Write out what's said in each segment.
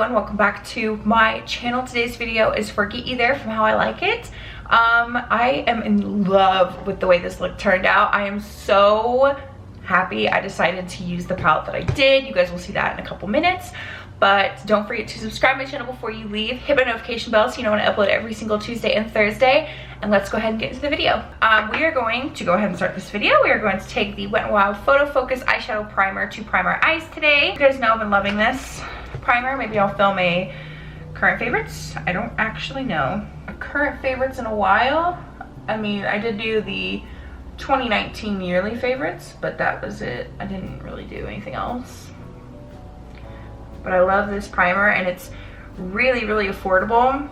everyone, welcome back to my channel. Today's video is for Get You There from How I Like It. I am in love with the way this look turned out. I am so happy I decided to use the palette that I did. You guys will see that in a couple minutes. But don't forget to subscribe to my channel before you leave. Hit my notification bell so you know when I upload every single Tuesday and Thursday. And let's go ahead and get into the video. We are going to go ahead and start this video. We are going to take the Wet n Wild Photo Focus Eyeshadow Primer to prime our eyes today. You guys know I've been loving this primer. Maybe I'll film a current favorites. I don't actually know. A current favorites in a while. I mean, I did do the 2019 yearly favorites, but that was it. I didn't really do anything else. But I love this primer and it's really, really affordable.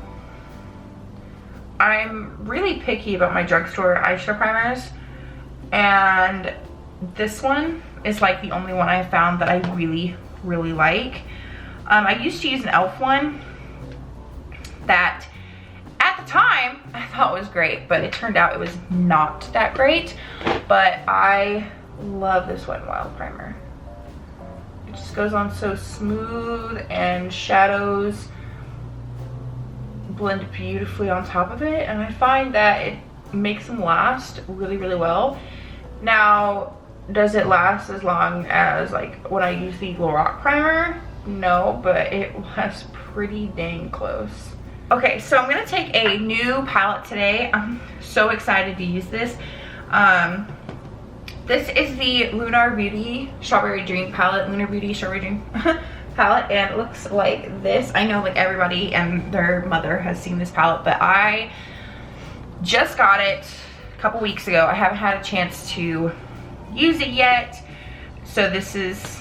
I'm really picky about my drugstore eyeshadow primers, and this one is like the only one I found that I really, really like. I used to use an e.l.f. one that at the time I thought was great, but it turned out it was not that great. But I love this Wet n Wild primer. It just goes on so smooth, and shadows blend beautifully on top of it, and I find that it makes them last really, really well. Now, does it last as long as like when I use the Glow Rock primer? No, but it was pretty dang close. Okay, so I'm gonna take a new palette today. I'm so excited to use this. This is the Lunar Beauty Strawberry Dream palette. Lunar Beauty Strawberry Dream palette, and it looks like this. I know like everybody and their mother has seen this palette, but I just got it a couple weeks ago. I haven't had a chance to use it yet, so this is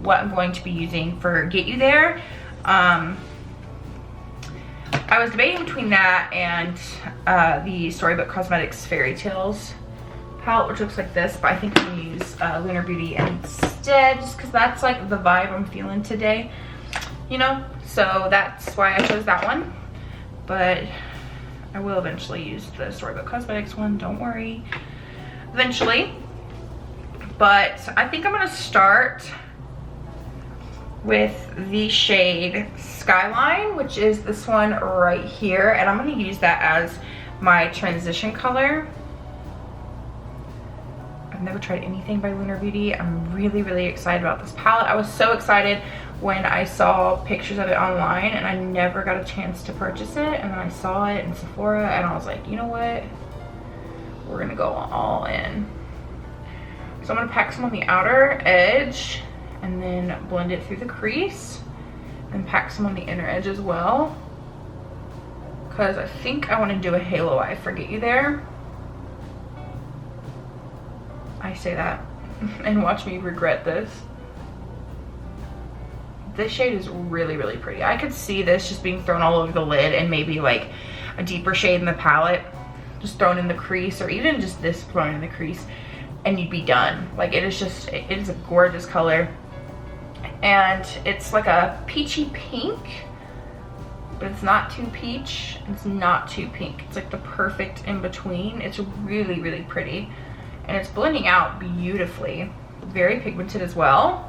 what I'm going to be using for Get You There. I was debating between that and the Storybook Cosmetics Fairy Tales palette, which looks like this, but I think I'm gonna use Lunar Beauty instead, just because that's like the vibe I'm feeling today, you know. So that's why I chose that one, but I will eventually use the Storybook Cosmetics one, don't worry, eventually. But I think I'm gonna start with the shade Skyline, which is this one right here, and I'm gonna use that as my transition color. I've never tried anything by Lunar Beauty. I'm really, really excited about this palette. I was so excited when I saw pictures of it online, and I never got a chance to purchase it, and then I saw it in Sephora and I was like, you know what, we're gonna go all in. So I'm gonna pack some on the outer edge and then blend it through the crease, and pack some on the inner edge as well, because I think I want to do a halo eye for Get You There. I say that and watch me regret this. This shade is really, really pretty. I could see this just being thrown all over the lid, and maybe like a deeper shade in the palette just thrown in the crease, or even just this thrown in the crease, and you'd be done. Like, it is just, it is a gorgeous color, and it's like a peachy pink, but it's not too peach, it's not too pink. It's like the perfect in between. It's really, really pretty. And it's blending out beautifully. Very pigmented as well.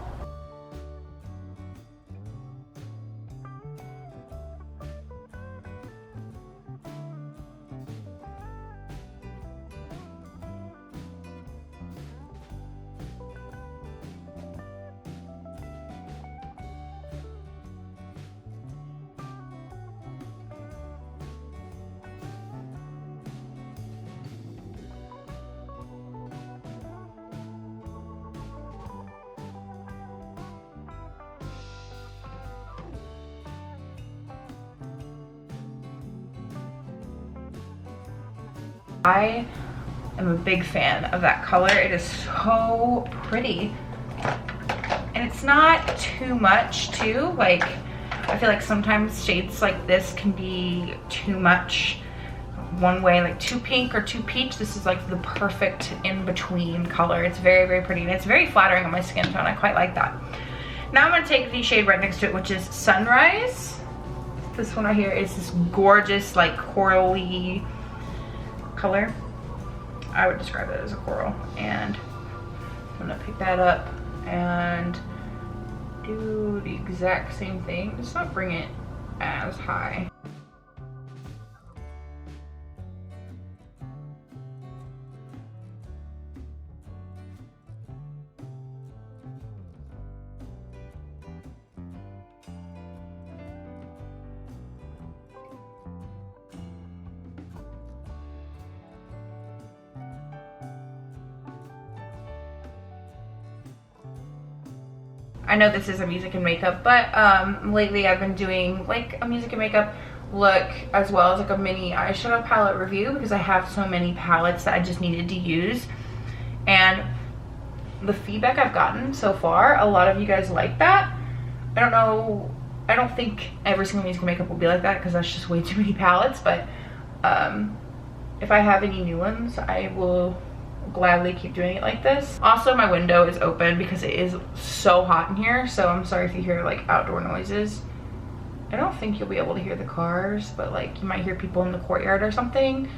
I am a big fan of that color. It is so pretty, and it's not too much too. Like, I feel like sometimes shades like this can be too much one way, like too pink or too peach. This is like the perfect in between color. It's very, very pretty, and it's very flattering on my skin tone. I quite like that. Now I'm gonna take the shade right next to it, which is Sunrise. This one right here is this gorgeous like corally color. I would describe it as a coral, and I'm gonna pick that up and do the exact same thing, just not bring it as high. I know this is a music and makeup, but lately I've been doing like a music and makeup look as well as like a mini eyeshadow palette review because I have so many palettes that I just needed to use. And the feedback I've gotten so far, a lot of you guys like that. I don't know, I don't think every single music and makeup will be like that because that's just way too many palettes, but if I have any new ones, I will gladly keep doing it like this. Also, my window is open because it is so hot in here, so I'm sorry if you hear like outdoor noises. I don't think you'll be able to hear the cars, but like you might hear people in the courtyard or something.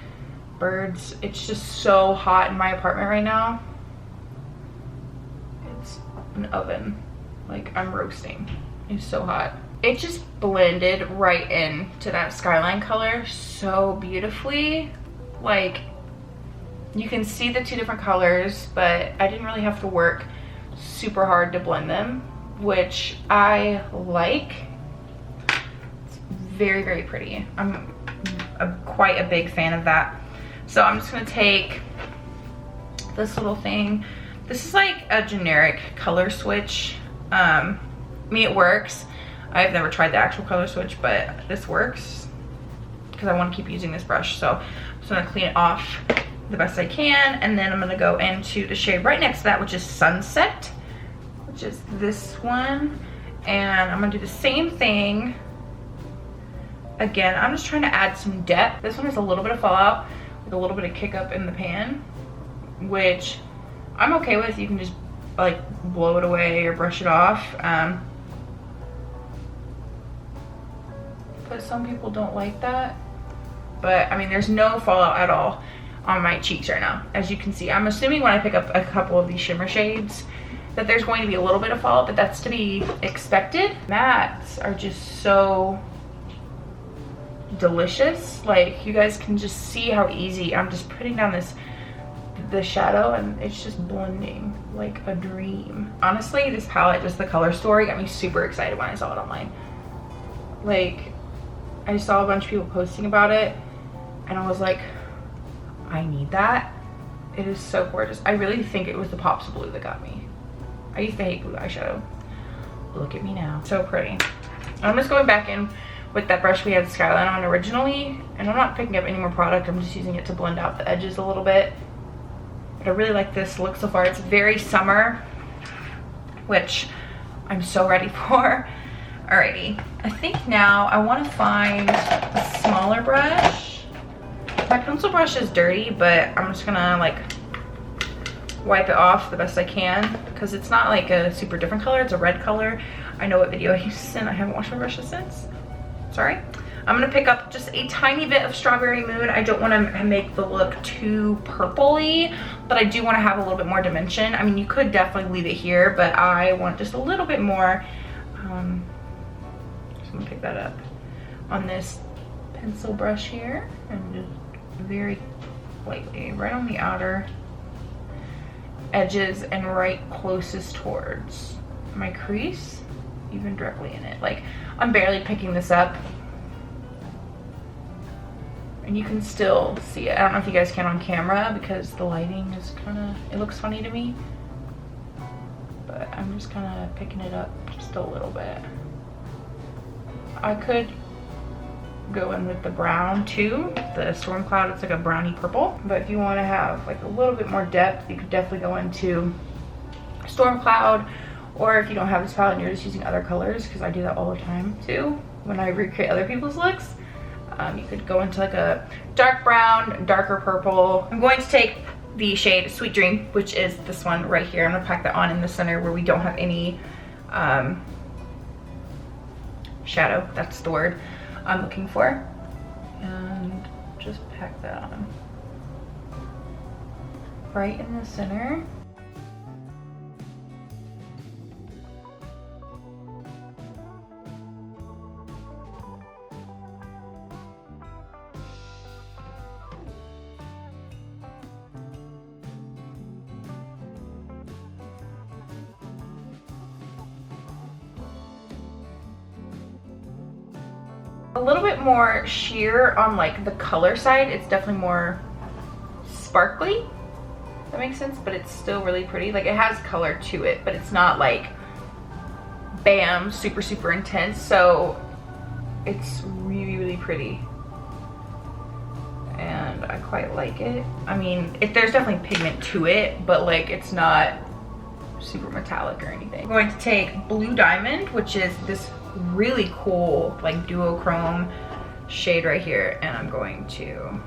Birds. It's just so hot in my apartment right now. It's an oven. Like I'm roasting. It's so hot. It just blended right into that skyline color so beautifully. Like you can see the two different colors, but I didn't really have to work super hard to blend them, which I like. It's very, very pretty. I'm quite a big fan of that. So I'm just gonna take this little thing. This is like a generic color switch. I mean, it works. I've never tried the actual color switch, but this works because I want to keep using this brush. So I'm just gonna clean it off the best I can, and then I'm gonna go into the shade right next to that, which is Sunset, which is this one, and I'm gonna do the same thing again. I'm just trying to add some depth. This one has a little bit of fallout with a little bit of kick up in the pan, which I'm okay with. You can just like blow it away or brush it off, but some people don't like that. But I mean, there's no fallout at all on my cheeks right now, as you can see. I'm assuming when I pick up a couple of these shimmer shades that there's going to be a little bit of fallout, but that's to be expected. Mattes are just so delicious. Like you guys can just see how easy I'm just putting down the shadow, and it's just blending like a dream. Honestly, this palette, just the color story, got me super excited when I saw it online. Like I saw a bunch of people posting about it and I was like, I need that. It is so gorgeous. I really think it was the Pops Blue that got me. I used to hate blue eyeshadow. Look at me now. So pretty. I'm just going back in with that brush we had Skyline on originally, and I'm not picking up any more product. I'm just using it to blend out the edges a little bit. But I really like this look so far. It's very summer, which I'm so ready for. Alrighty. I think now I want to find a smaller brush. My pencil brush is dirty, but I'm just gonna like wipe it off the best I can because it's not like a super different color. It's a red color. I know what video I used and I haven't washed my brushes since. Sorry. I'm gonna pick up just a tiny bit of Strawberry Moon. I don't want to make the look too purpley, but I do want to have a little bit more dimension. I mean, you could definitely leave it here, but I want just a little bit more. So I'm gonna pick that up on this pencil brush here and just very lightly right on the outer edges and right closest towards my crease, even directly in it. Like I'm barely picking this up and you can still see it. I don't know if you guys can on camera because the lighting is kind of, it looks funny to me, but I'm just kind of picking it up just a little bit. I could go in with the brown too, the Storm Cloud. It's like a browny purple, but if you want to have like a little bit more depth, you could definitely go into Storm Cloud, or if you don't have this palette and you're just using other colors, because I do that all the time too when I recreate other people's looks, you could go into like a dark brown, darker purple. I'm going to take the shade Sweet Dream, which is this one right here. I'm gonna pack that on in the center where we don't have any shadow, that's the word I'm looking for, and just pack that on right in the center. a little bit more sheer on like the color side. It's definitely more sparkly, if that makes sense, but it's still really pretty. Like it has color to it, but it's not like bam, super, super intense. So it's really, really pretty. And I quite like it. I mean, there's definitely pigment to it, but like it's not super metallic or anything. I'm going to take Blue Diamond, which is this really cool like duochrome shade right here, and I'm going to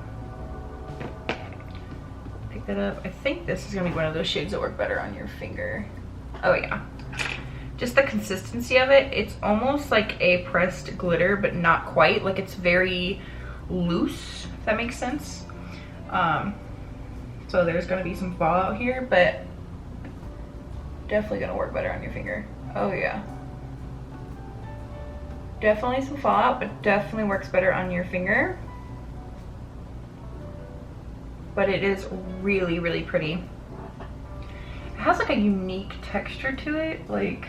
pick that up. I think this is gonna be one of those shades that work better on your finger. Oh yeah. Just the consistency of it, it's almost like a pressed glitter, but not quite. Like it's very loose, if that makes sense. So there's gonna be some fallout here, but definitely gonna work better on your finger. Oh yeah. Definitely some fallout, but definitely works better on your finger. But it is really, really pretty. It has like a unique texture to it. Like,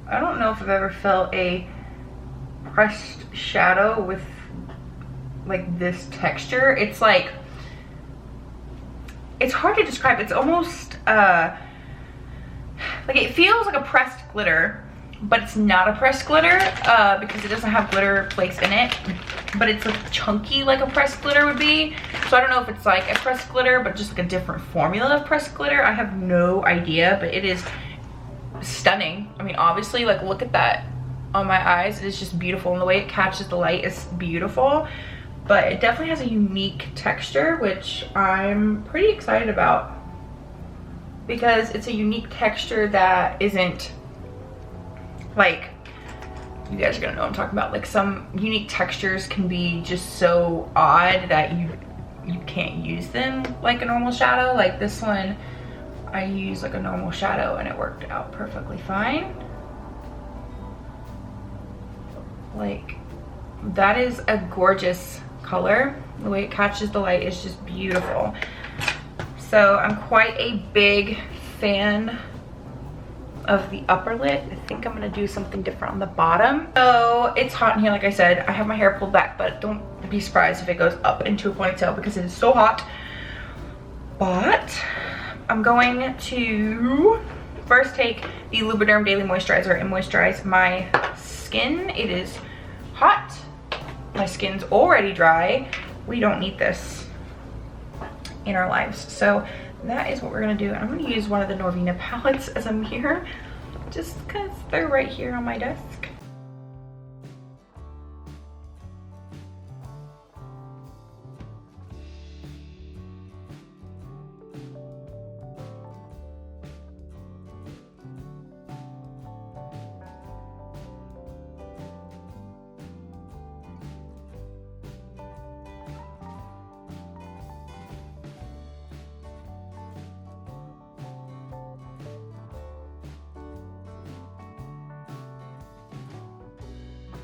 I don't know if I've ever felt a pressed shadow with like this texture. It's like, it's hard to describe. It's almost like it feels like a pressed glitter, but it's not a pressed glitter because it doesn't have glitter flakes in it, but it's like chunky like a pressed glitter would be. So I don't know if it's like a pressed glitter, but just like a different formula of pressed glitter. I have no idea, but it is stunning. I mean, obviously, like look at that on my eyes. It is just beautiful, and the way it catches the light is beautiful. But it definitely has a unique texture, which I'm pretty excited about, because it's a unique texture that isn't like, you guys are gonna know what I'm talking about. Like some unique textures can be just so odd that you can't use them like a normal shadow. Like this one, I used like a normal shadow and it worked out perfectly fine. Like that is a gorgeous color. The way it catches the light is just beautiful. So I'm quite a big fan of the upper lid. I think I'm gonna do something different on the bottom. So it's hot in here, like I said. I have my hair pulled back, but don't be surprised if it goes up into a ponytail because it is so hot. But I'm going to first take the Lubriderm Daily Moisturizer and moisturize my skin. It is hot. My skin's already dry. We don't need this in our lives. So that is what we're gonna do. I'm gonna use one of the Norvina palettes as a mirror, just because they're right here on my desk.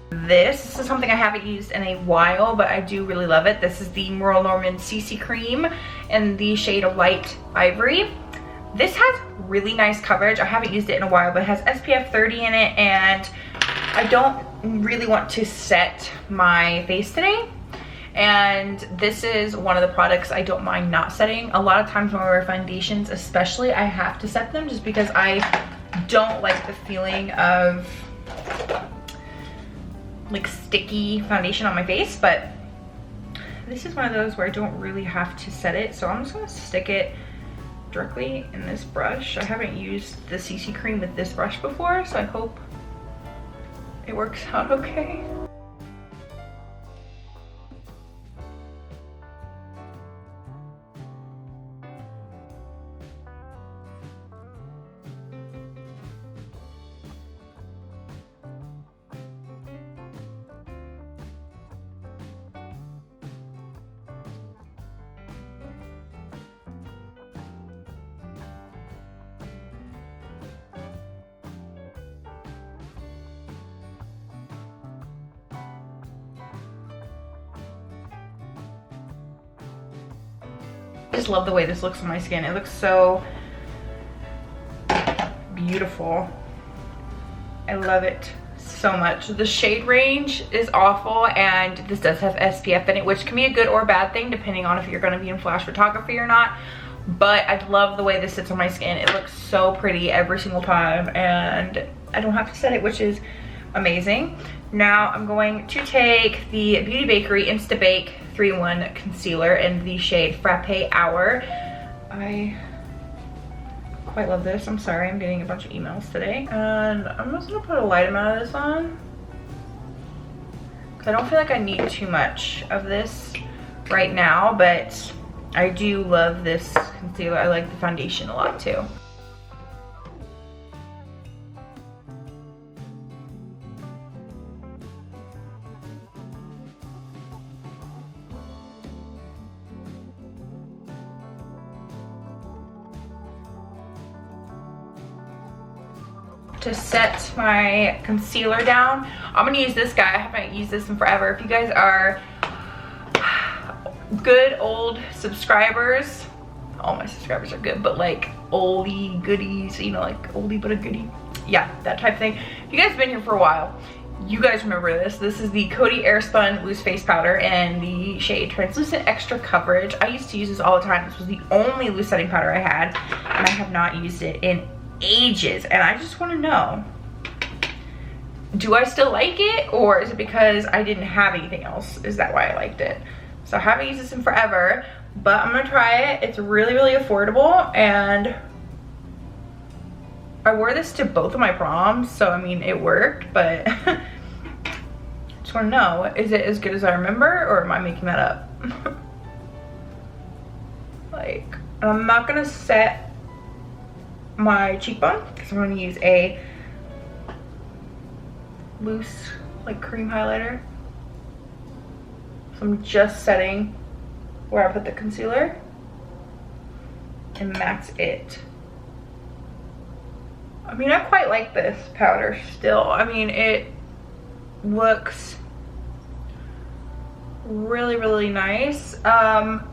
This is something I haven't used in a while, but I do really love it. This is the Merle Norman CC Cream in the shade of Light Ivory. This has really nice coverage. I haven't used it in a while, but it has SPF 30 in it, and I don't really want to set my face today. And this is one of the products I don't mind not setting. A lot of times when I wear foundations especially, I have to set them just because I don't like the feeling of like sticky foundation on my face. But this is one of those where I don't really have to set it, so I'm just gonna stick it directly in this brush. I haven't used the CC cream with this brush before, so I hope it works out okay. I just love the way this looks on my skin. It looks so beautiful. I love it so much. The shade range is awful, and this does have SPF in it, which can be a good or bad thing depending on if you're going to be in flash photography or not. But I love the way this sits on my skin. It looks so pretty every single time, and I don't have to set it, which is amazing. Now I'm going to take the Beauty Bakery Insta Bake 3-in-1 concealer in the shade Frappe Hour. I quite love this. I'm sorry, I'm getting a bunch of emails today. And I'm just gonna put a light amount of this on, because I don't feel like I need too much of this right now, but I do love this concealer. I like the foundation a lot too. To set my concealer down, I'm gonna use this guy. I haven't used this in forever. If you guys are good old subscribers, all my subscribers are good, but like oldie goodies, you know, like oldie but a goodie, yeah, that type of thing. If you guys have been here for a while, you guys remember this. This is the Coty Airspun Loose Face Powder in the shade Translucent Extra Coverage. I used to use this all the time. This was the only loose setting powder I had, and I have not used it in ages, and I just want to know, do I still like it, or is it because I didn't have anything else? Is that why I liked it? So I haven't used this in forever, but I'm gonna try it. It's really, really affordable, and I wore this to both of my proms, so I mean, it worked, but just want to know, is it as good as I remember, or am I making that up? Like, I'm not gonna set my cheekbone because I'm going to use a loose like cream highlighter. So I'm just setting where I put the concealer and that's it. I mean, I quite like this powder still. I mean, it looks really, really nice. It's a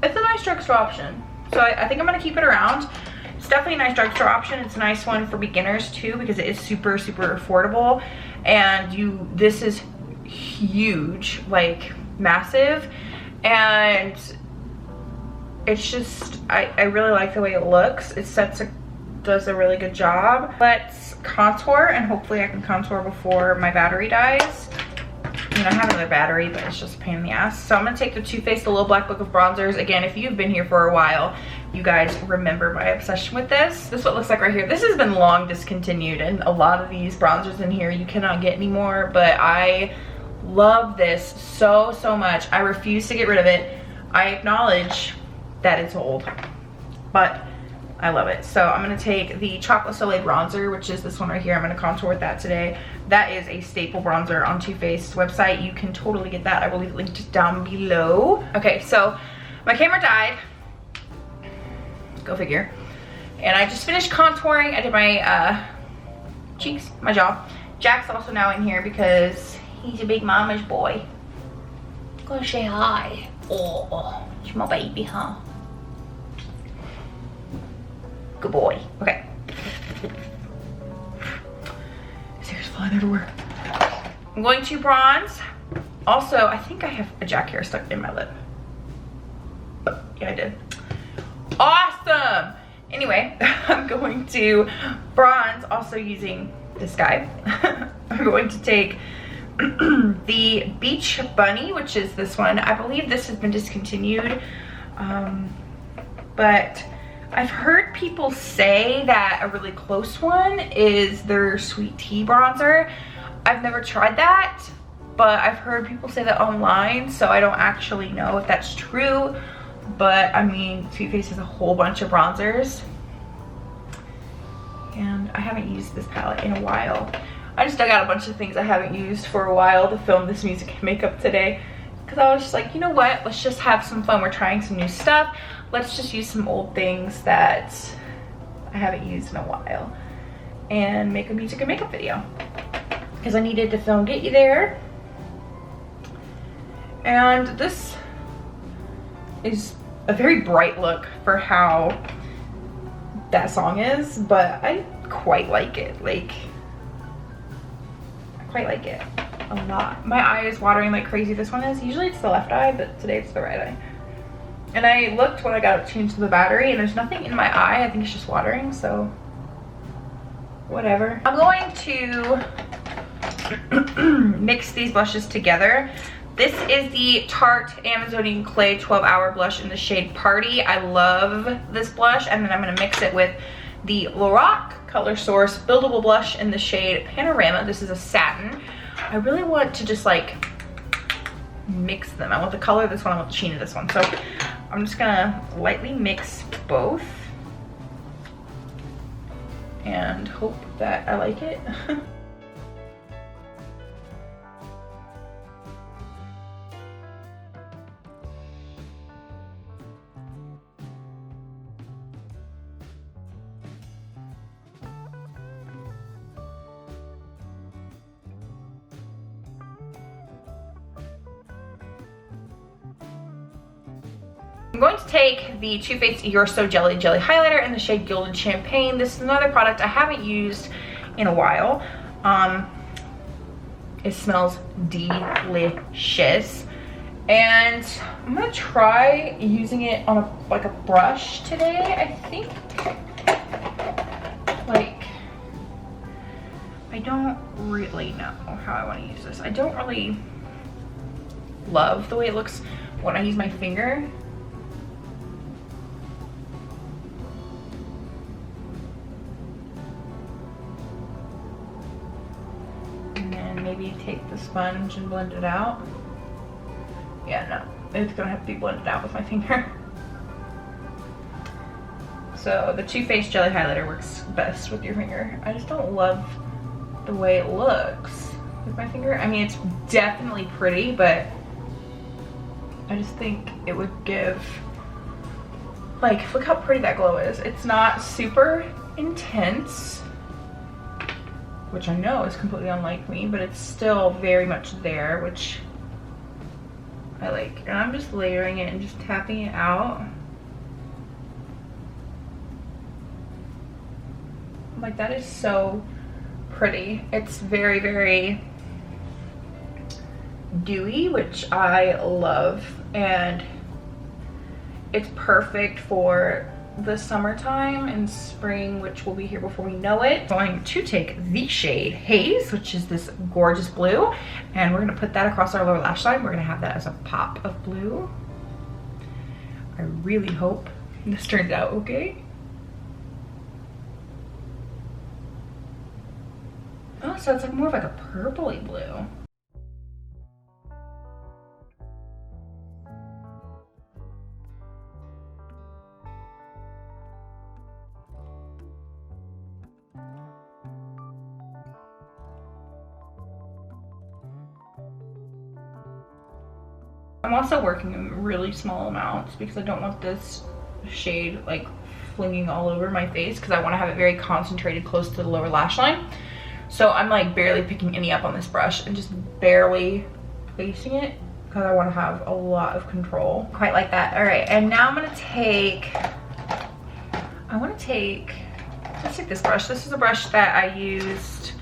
nice drugstore option, so I think I'm going to keep it around. It's definitely a nice drugstore option. It's a nice one for beginners too, because it is super, super affordable. And this is huge, like massive. And it's just, I really like the way it looks. It does a really good job. Let's contour, and hopefully I can contour before my battery dies. I mean, I have another battery, but it's just a pain in the ass. So I'm gonna take the Too Faced The Little Black Book of Bronzers. Again, if you've been here for a while, you guys remember my obsession with this. This is what it looks like right here. This has been long discontinued, and a lot of these bronzers in here you cannot get anymore, but I love this so, so much. I refuse to get rid of it. I acknowledge that it's old, but I love it. So I'm gonna take the Chocolate Soleil bronzer, which is this one right here. I'm gonna contour with that today. That is a staple bronzer on Too Faced website. You can totally get that. I will leave it linked down below. Okay, so my camera died. Go figure. And I just finished contouring. I did my cheeks, my jaw. Jack's also now in here because he's a big mama's boy. Go say hi. Oh, it's my baby, huh? Good boy. Okay. His hair's flying everywhere. I'm going to bronze. Also, I think I have a Jack hair stuck in my lip. Yeah, I did. Awesome. Anyway, I'm going to bronze also using this guy. I'm going to take the Beach Bunny, which is this one. I believe this has been discontinued, but I've heard people say that a really close one is their Sweet Tea bronzer. I've never tried that, but I've heard people say that online, so I don't actually know if that's true. But I mean, Too Faced has a whole bunch of bronzers, and I haven't used this palette in a while. I just dug out a bunch of things I haven't used for a while to film this music and makeup today, because I was just like, you know what, let's just have some fun. We're trying some new stuff. Let's just use some old things that I haven't used in a while and make a music and makeup video, because I needed to film Get You There. And this is a very bright look for how that song is, but I quite like it. Like, quite like it a lot. My eye is watering like crazy. This one is. Usually it's the left eye, but today it's the right eye. And I looked when I got it changed to the battery, and there's nothing in my eye. I think it's just watering, so whatever. I'm going to mix these blushes together. This is the Tarte Amazonian Clay 12-Hour Blush in the shade Party. I love this blush, and then I'm gonna mix it with the Lorac Color Source Buildable Blush in the shade Panorama. This is a satin. I really want to just like mix them. I want the color of this one, I want the sheen of this one. So I'm just gonna lightly mix both and hope that I like it. I'm going to take the Too Faced You're So Jelly highlighter in the shade Gilded Champagne. This is another product I haven't used in a while. It smells delicious, and I'm gonna try using it on a brush today. I think like I don't really know how I want to use this. I don't really love the way it looks when I use my finger. Maybe take the sponge and blend it out. Yeah, no, it's gonna have to be blended out with my finger. So the Too Faced Jelly highlighter works best with your finger. I just don't love the way it looks with my finger. I mean, it's definitely pretty, but I just think it would give, like, look how pretty that glow is. It's not super intense, which I know is completely unlike me, but it's still very much there, which I like. And I'm just layering it and just tapping it out. Like, that is so pretty. It's very, very dewy, which I love, and it's perfect for the summertime and spring, which will be here before we know it. I'm going to take the shade Haze, which is this gorgeous blue, and we're gonna put that across our lower lash line. We're gonna have that as a pop of blue. I really hope this turns out okay. Oh, so it's like more of like a purpley blue. I'm also working in really small amounts because I don't want this shade like flinging all over my face, because I want to have it very concentrated close to the lower lash line. So I'm like barely picking any up on this brush and just barely placing it because I want to have a lot of control. Quite like that. All right, and now I'm gonna take, let's take this brush. This is a brush that I used,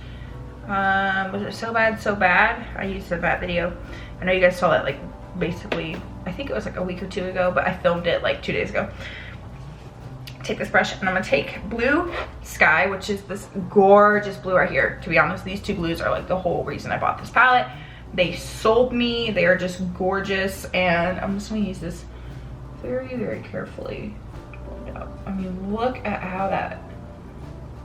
was it So Bad So Bad? I used it in that video. I know you guys saw that like basically, I think it was like a week or two ago, but I filmed it like 2 days ago. Take this brush and I'm gonna take Blue Sky, which is this gorgeous blue right here. To be honest, these two blues are like the whole reason I bought this palette. They sold me, they are just gorgeous, and I'm just gonna use this very, very carefully. I mean, look at how that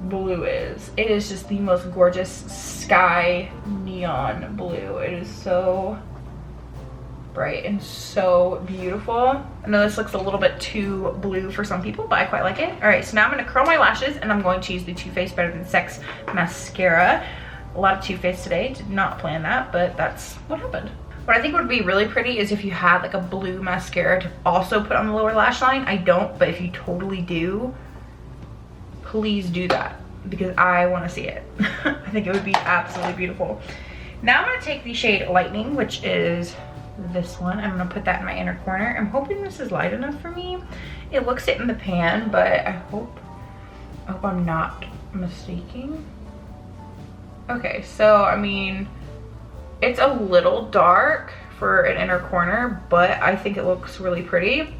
blue is. It is just the most gorgeous sky neon blue. It is so bright and so beautiful. I know this looks a little bit too blue for some people, but I quite like it. All right, so now I'm gonna curl my lashes and I'm going to use the Too Faced Better Than Sex mascara. A lot of Too Faced today, did not plan that, but that's what happened. What I think would be really pretty is if you had like a blue mascara to also put on the lower lash line. I don't, but if you totally do, please do that because I wanna see it. I think it would be absolutely beautiful. Now I'm gonna take the shade Lightning, which is this one. I'm gonna put that in my inner corner. I'm hoping this is light enough for me. It looks it in the pan, but I hope I'm not mistaking. Okay, so I mean, it's a little dark for an inner corner, but I think it looks really pretty.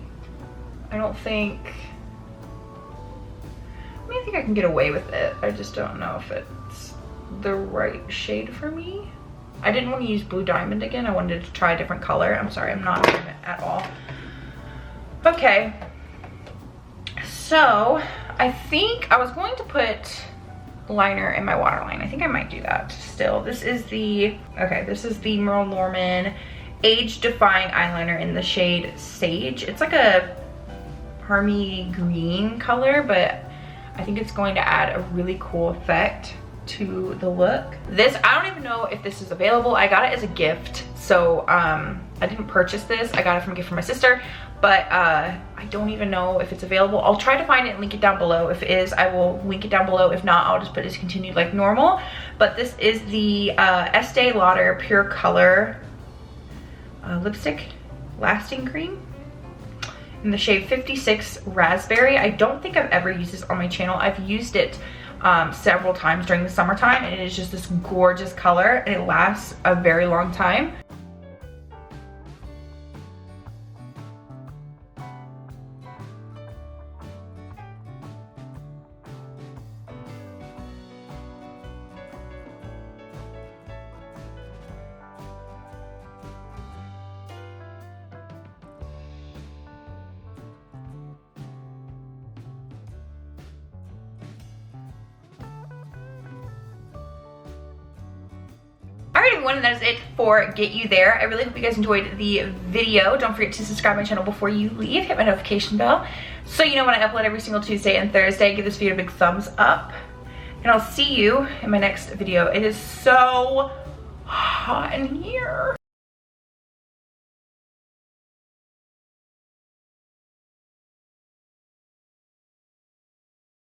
I don't think, I mean, I think I can get away with it. I just don't know if it's the right shade for me. I didn't want to use Blue Diamond again. I wanted to try a different color. I'm sorry, I'm not doing it at all. Okay, so I think I was going to put liner in my waterline. I think I might do that still. This is the, okay, this is the Merle Norman Age Defying Eyeliner in the shade Sage. It's like a army green color, but I think it's going to add a really cool effect to the look. This, I don't even know if this is available. I got it as a gift, so I didn't purchase this. I got it from a gift from my sister, but I don't even know if it's available. I'll try to find it and link it down below. If it is, I will link it down below. If not, I'll just put Discontinued like normal. But this is the Estee Lauder Pure Color lipstick lasting cream in the shade 56 Raspberry. I don't think I've ever used this on my channel. I've used it several times during the summertime, and it is just this gorgeous color, and it lasts a very long time. Alright everyone, that is it for Get You There. I really hope you guys enjoyed the video. Don't forget to subscribe to my channel before you leave. Hit my notification bell so you know when I upload every single Tuesday and Thursday. Give this video a big thumbs up. And I'll see you in my next video. It is so hot in here.